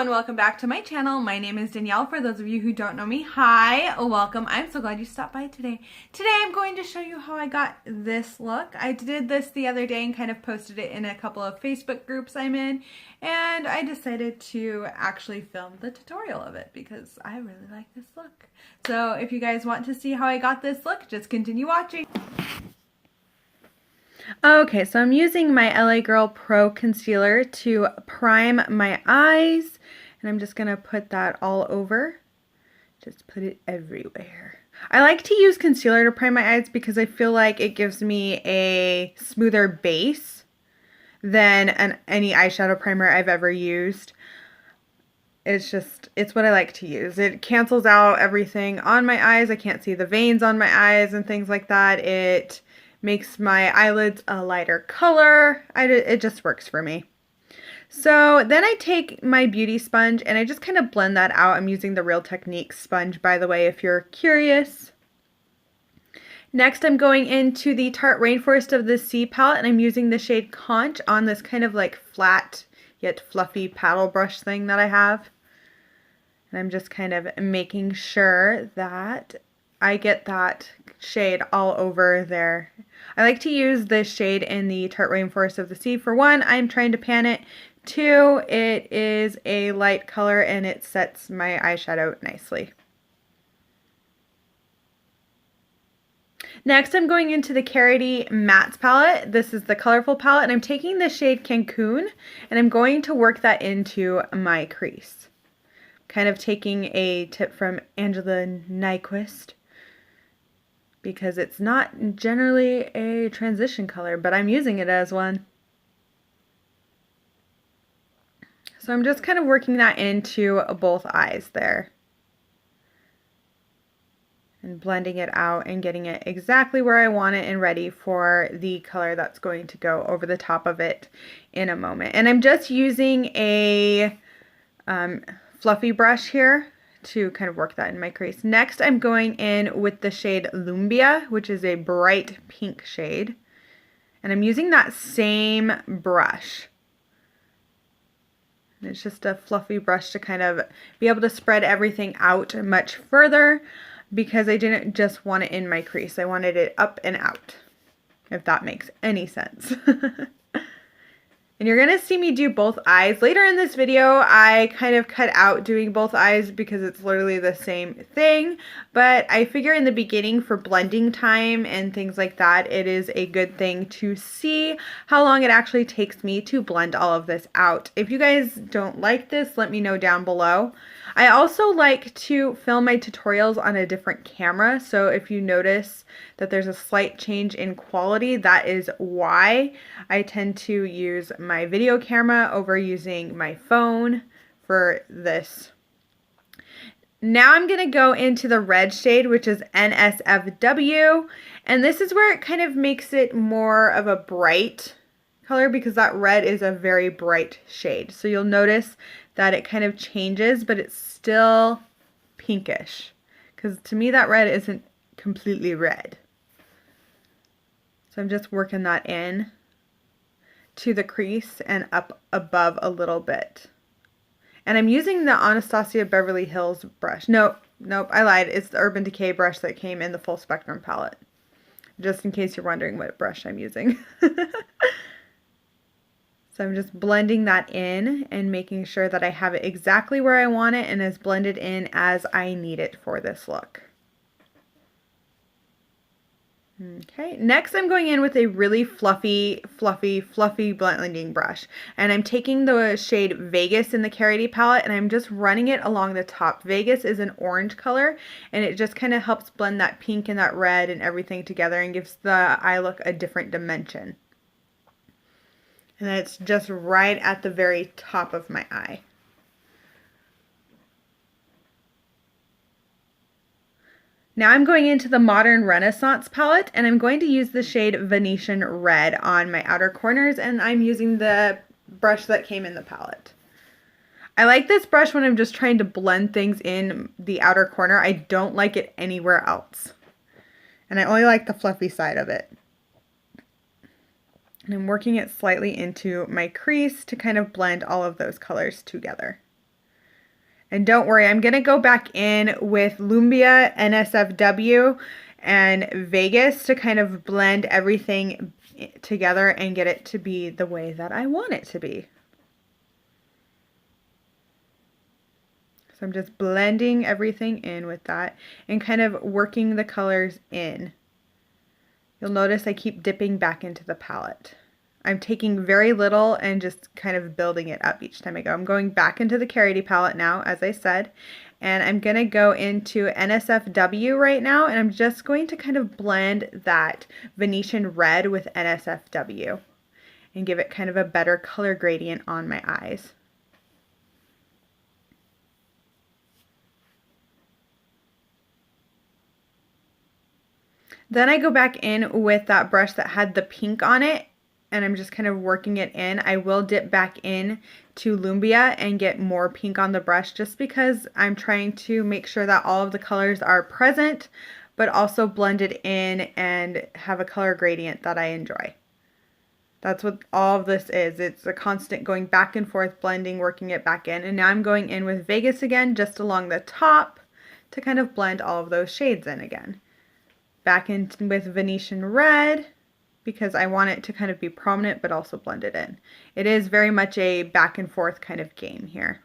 and welcome back to my channel. My name is Danielle. For those of you who don't know me, hi, welcome. I'm so glad you stopped by today. Today I'm going to show you how I got this look. I did this the other day and kind of posted it in a couple of Facebook groups I'm in, and I decided to actually film the tutorial of it because I really like this look. So if you guys want to see how I got this look, just continue watching. Okay, so I'm using my LA Girl Pro Concealer to prime my eyes, and I'm just going to put that all over. Just put it everywhere. I like to use concealer to prime my eyes because I feel like it gives me a smoother base than any eyeshadow primer I've ever used. It's what I like to use. It cancels out everything on my eyes. I can't see the veins on my eyes and things like that. It makes my eyelids a lighter color. It just works for me. So then I take my beauty sponge and I just kind of blend that out. I'm using the Real Techniques sponge, by the way, if you're curious. Next, I'm going into the Tarte Rainforest of the Sea palette, and I'm using the shade Conch on this kind of like flat yet fluffy paddle brush thing that I have. And I'm just kind of making sure that I get that shade all over there. I like to use this shade in the Tarte Rainforest of the Sea. For one, I'm trying to pan it. Two, it is a light color and it sets my eyeshadow nicely. Next, I'm going into the Carity Mattes palette. This is the colorful palette, and I'm taking the shade Cancun, and I'm going to work that into my crease. Kind of taking a tip from Angela Nyquist, because it's not generally a transition color, but I'm using it as one. So I'm just kind of working that into both eyes there. And blending it out and getting it exactly where I want it and ready for the color that's going to go over the top of it in a moment. And I'm just using a fluffy brush here to kind of work that in my crease. Next, I'm going in with the shade Lumbia, which is a bright pink shade. And I'm using that same brush. And it's just a fluffy brush to kind of be able to spread everything out much further, because I didn't just want it in my crease. I wanted it up and out, if that makes any sense. And you're going to see me do both eyes. Later in this video, I kind of cut out doing both eyes because it's literally the same thing. But I figure in the beginning, for blending time and things like that, it is a good thing to see how long it actually takes me to blend all of this out. If you guys don't like this, let me know down below. I also like to film my tutorials on a different camera, so if you notice that there's a slight change in quality, that is why. I tend to use my video camera over using my phone for this. Now I'm going to go into the red shade, which is NSFW, and this is where it kind of makes it more of a bright color because that red is a very bright shade. So you'll notice that it kind of changes, but it's still pinkish, because to me that red isn't completely red. So I'm just working that in to the crease and up above a little bit. And I'm using the Anastasia Beverly Hills brush. Nope, I lied. It's the Urban Decay brush that came in the Full Spectrum palette. Just in case you're wondering what brush I'm using. So I'm just blending that in and making sure that I have it exactly where I want it and as blended in as I need it for this look. Okay, next I'm going in with a really fluffy blending brush. And I'm taking the shade Vegas in the Carity palette and I'm just running it along the top. Vegas is an orange color and it just kind of helps blend that pink and that red and everything together and gives the eye look a different dimension. And then it's just right at the very top of my eye. Now I'm going into the Modern Renaissance palette, and I'm going to use the shade Venetian Red on my outer corners, and I'm using the brush that came in the palette. I like this brush when I'm just trying to blend things in the outer corner. I don't like it anywhere else. And I only like the fluffy side of it. And I'm working it slightly into my crease to kind of blend all of those colors together. And don't worry, I'm going to go back in with Lumbia, NSFW, and Vegas to kind of blend everything together and get it to be the way that I want it to be. So I'm just blending everything in with that and kind of working the colors in. You'll notice I keep dipping back into the palette. I'm taking very little and just kind of building it up each time I go. I'm going back into the Carity palette now, as I said, and I'm going to go into NSFW right now, and I'm just going to kind of blend that Venetian red with NSFW and give it kind of a better color gradient on my eyes. Then I go back in with that brush that had the pink on it, and I'm just kind of working it in. I will dip back in to Lumbia and get more pink on the brush just because I'm trying to make sure that all of the colors are present, but also blended in and have a color gradient that I enjoy. That's what all of this is. It's a constant going back and forth, blending, working it back in. And now I'm going in with Vegas again, just along the top to kind of blend all of those shades in again. Back in with Venetian red, because I want it to kind of be prominent but also blended in. It is very much a back and forth kind of game here.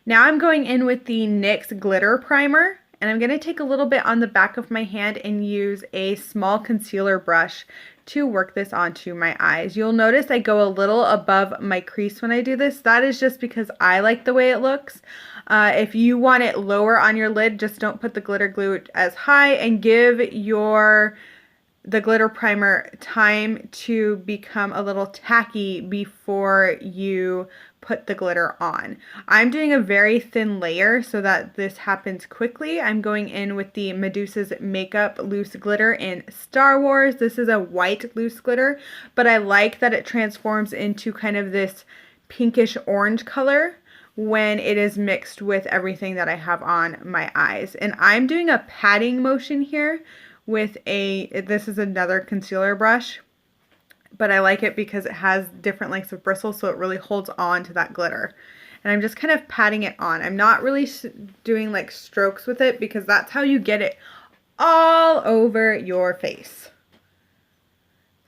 Now I'm going in with the NYX glitter primer, and I'm going to take a little bit on the back of my hand and use a small concealer brush to work this onto my eyes. You'll notice I go a little above my crease when I do this. That is just because I like the way it looks. If you want it lower on your lid, just don't put the glitter glue as high and give the glitter primer time to become a little tacky before you put the glitter on. I'm doing a very thin layer so that this happens quickly. I'm going in with the Medusa's Makeup Loose Glitter in Star Wars. This is a white loose glitter, but I like that it transforms into kind of this pinkish orange color when it is mixed with everything that I have on my eyes. And I'm doing a patting motion here with this is another concealer brush, but I like it because it has different lengths of bristles, so it really holds on to that glitter. And I'm just kind of patting it on. I'm not really doing like strokes with it because that's how you get it all over your face.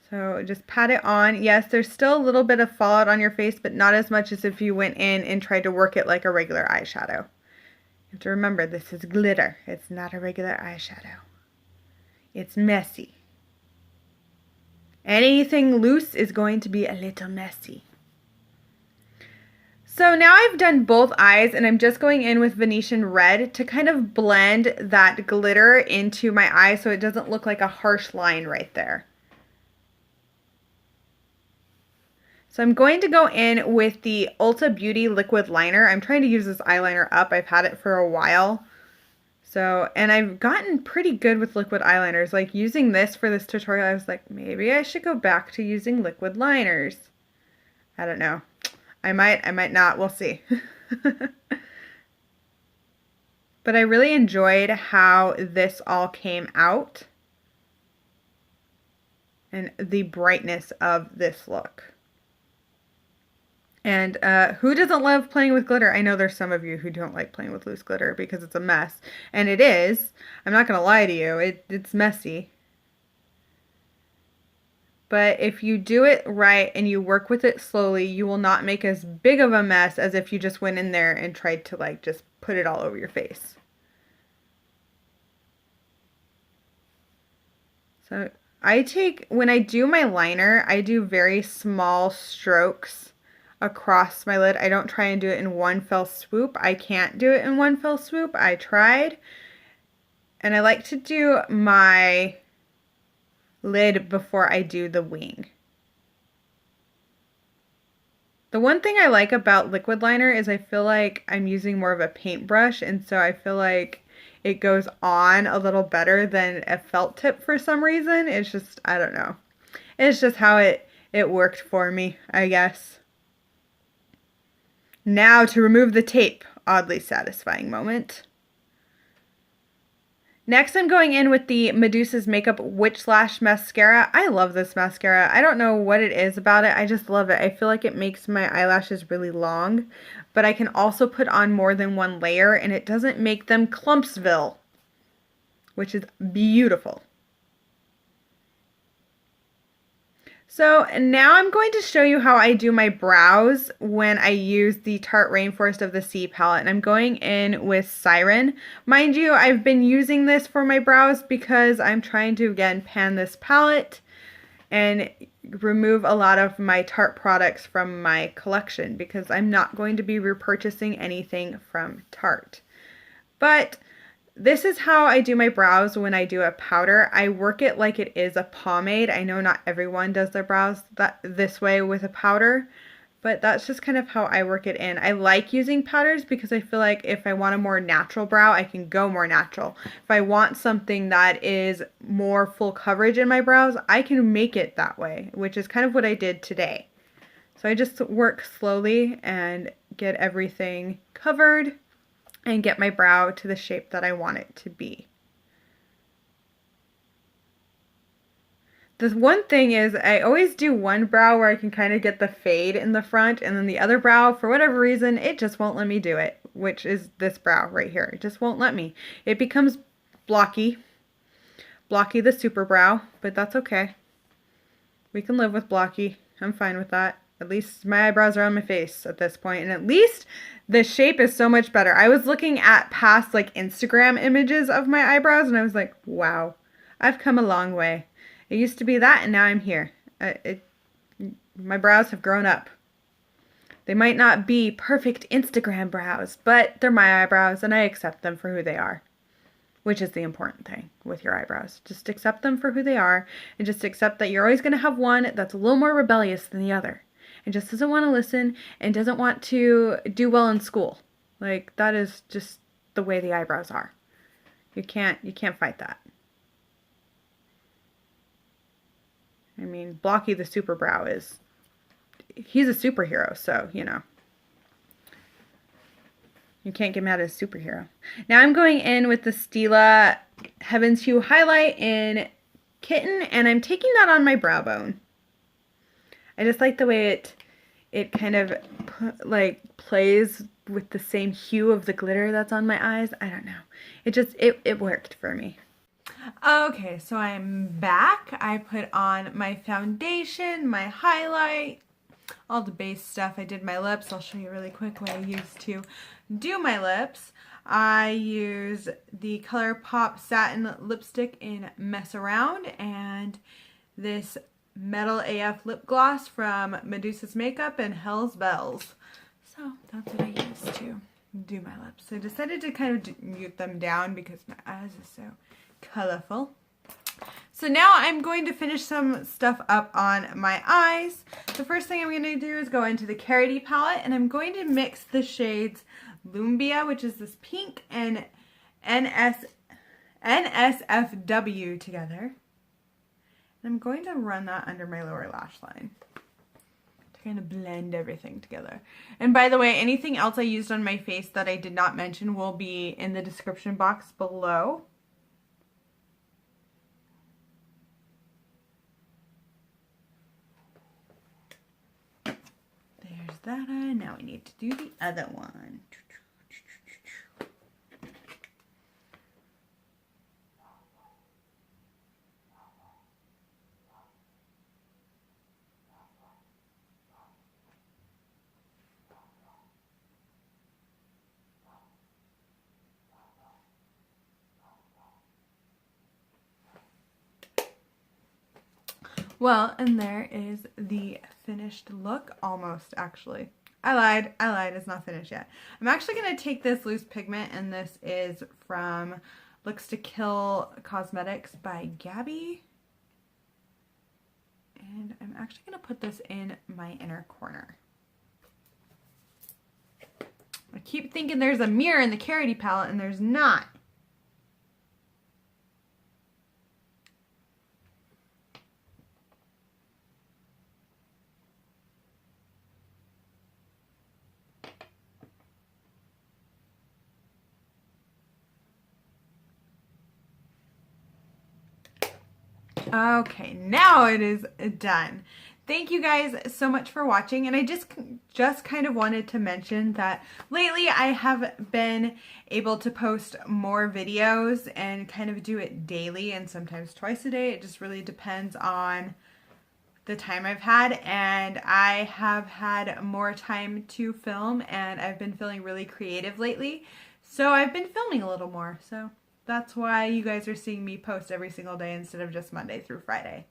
So just pat it on. Yes, there's still a little bit of fallout on your face, but not as much as if you went in and tried to work it like a regular eyeshadow. You have to remember, this is glitter. It's not a regular eyeshadow. It's messy. Anything loose is going to be a little messy. So now I've done both eyes, and I'm just going in with Venetian red to kind of blend that glitter into my eye so it doesn't look like a harsh line right there. So I'm going to go in with the Ulta Beauty liquid liner. I'm trying to use this eyeliner up. I've had it for a while. And I've gotten pretty good with liquid eyeliners. Like using this for this tutorial, I was like, maybe I should go back to using liquid liners. I don't know. I might not. We'll see. But I really enjoyed how this all came out and the brightness of this look. And who doesn't love playing with glitter? I know there's some of you who don't like playing with loose glitter because it's a mess. And it is. I'm not going to lie to you. It's messy. But if you do it right and you work with it slowly, you will not make as big of a mess as if you just went in there and tried to like just put it all over your face. So when I do my liner, I do very small strokes across my lid. I don't try and do it in one fell swoop. I can't do it in one fell swoop. I tried. And I like to do my lid before I do the wing. The one thing I like about liquid liner is I feel like I'm using more of a paintbrush, and so I feel like it goes on a little better than a felt tip for some reason. It's just, I don't know. It's just how it worked for me, I guess. Now to remove the tape. Oddly satisfying moment. Next, I'm going in with the Medusa's Makeup Witch Lash Mascara. I love this mascara. I don't know what it is about it. I just love it. I feel like it makes my eyelashes really long, but I can also put on more than one layer, and it doesn't make them Clumpsville, which is beautiful. So now I'm going to show you how I do my brows when I use the Tarte Rainforest of the Sea palette. And I'm going in with Siren. Mind you, I've been using this for my brows because I'm trying to, again, pan this palette and remove a lot of my Tarte products from my collection because I'm not going to be repurchasing anything from Tarte. But this is how I do my brows when I do a powder. I work it like it is a pomade. I know not everyone does their brows this way with a powder, but that's just kind of how I work it in. I like using powders because I feel like if I want a more natural brow, I can go more natural. If I want something that is more full coverage in my brows, I can make it that way, which is kind of what I did today. So I just work slowly and get everything covered and get my brow to the shape that I want it to be. The one thing is I always do one brow where I can kind of get the fade in the front, and then the other brow, for whatever reason, it just won't let me do it, which is this brow right here. It just won't let me. It becomes blocky the super brow, but that's okay. We can live with blocky. I'm fine with that. At least my eyebrows are on my face at this point, and at least the shape is so much better. I was looking at past like Instagram images of my eyebrows, and I was like, wow, I've come a long way. It used to be that, and now I'm here. My brows have grown up. They might not be perfect Instagram brows, but they're my eyebrows, and I accept them for who they are, which is the important thing with your eyebrows. Just accept them for who they are, and just accept that you're always going to have one that's a little more rebellious than the other, and just doesn't want to listen and doesn't want to do well in school. Like, that is just the way the eyebrows are. You can't fight that. I mean, Blocky the super brow he's a superhero, so, you know. You can't get mad at a superhero. Now I'm going in with the Stila Heaven's Hue highlight in Kitten, and I'm taking that on my brow bone. I just like the way it kind of like plays with the same hue of the glitter that's on my eyes. I don't know. It worked for me. Okay, so I'm back. I put on my foundation, my highlight, all the base stuff. I did my lips. I'll show you really quick what I used to do my lips. I use the ColourPop Satin Lipstick in Mess Around and this Metal AF lip gloss from Medusa's Makeup and Hell's Bells. So that's what I used to do my lips. I decided to kind of mute them down because my eyes are so colorful. So now I'm going to finish some stuff up on my eyes. The first thing I'm going to do is go into the Carity palette, and I'm going to mix the shades Lumbia, which is this pink, and NSFW together. And I'm going to run that under my lower lash line to kind of blend everything together. And by the way, anything else I used on my face that I did not mention will be in the description box below. There's that. Now we need to do the other one. Well, and there is the finished look, almost actually. I lied, it's not finished yet. I'm actually going to take this loose pigment, and this is from Looks to Kill Cosmetics by Gabby. And I'm actually going to put this in my inner corner. I keep thinking there's a mirror in the Carity palette, and there's not. Okay, now it is done. Thank you guys so much for watching, and I just kind of wanted to mention that lately I have been able to post more videos and kind of do it daily and sometimes twice a day. It just really depends on the time I've had, and I have had more time to film, and I've been feeling really creative lately, so I've been filming a little more. So that's why you guys are seeing me post every single day instead of just Monday through Friday.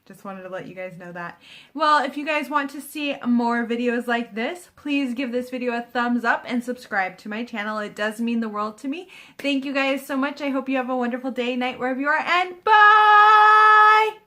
Just wanted to let you guys know that. Well, if you guys want to see more videos like this, please give this video a thumbs up and subscribe to my channel. It does mean the world to me. Thank you guys so much. I hope you have a wonderful day, night, wherever you are, and bye!